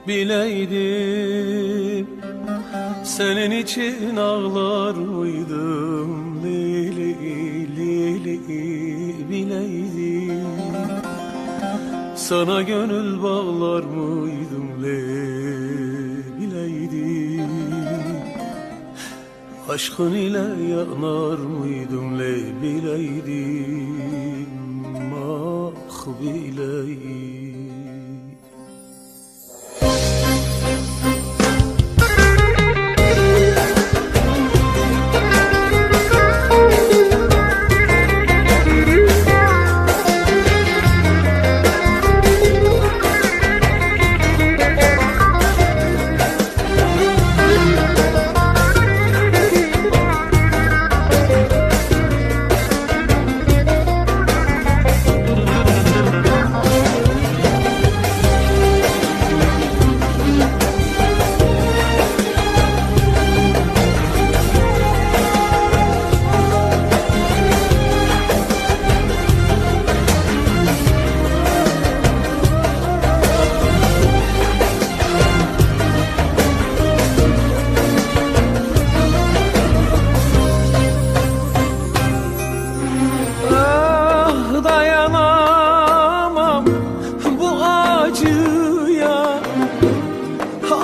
bileydim, senin için ağlar mıydım Leyli, Leyli, bileydim. Sana gönül bağlar mıydım Leyli, bileydim. Aşkın ile yanar mıydım Leyli, bileydim. Ah bileydim.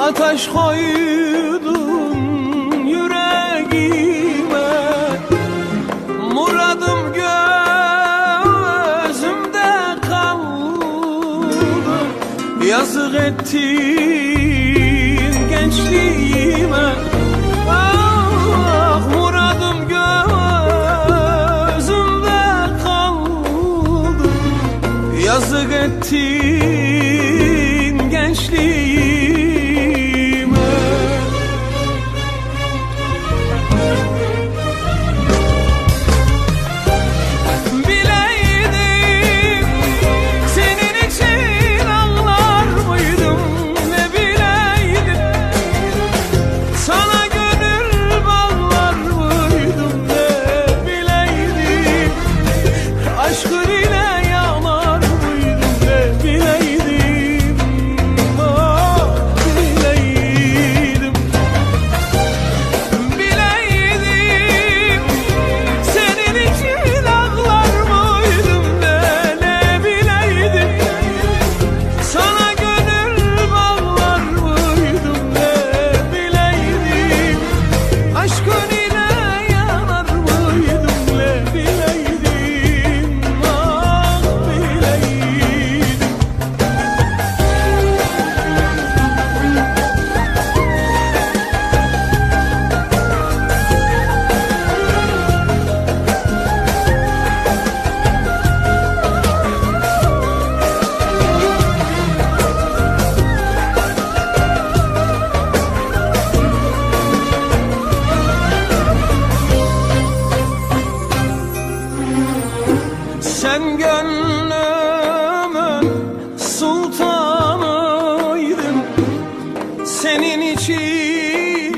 Ateş koydun yüreğime, muradım gözümde kaldı. Yazık ettin gençliğime. Ah, muradım gözümde kaldı. Yazık ettin gençliğime. Sen gönlümün sultanıydın, senin için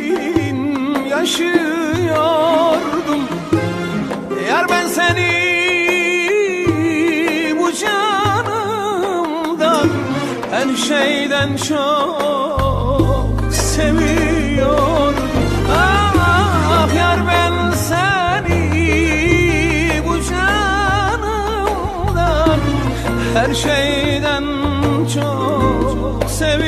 yaşıyordum. Yar ben seni bu canımdan, her şeyden çok seviyordum. Ah yar ben seni her şeyden çok seviyorum.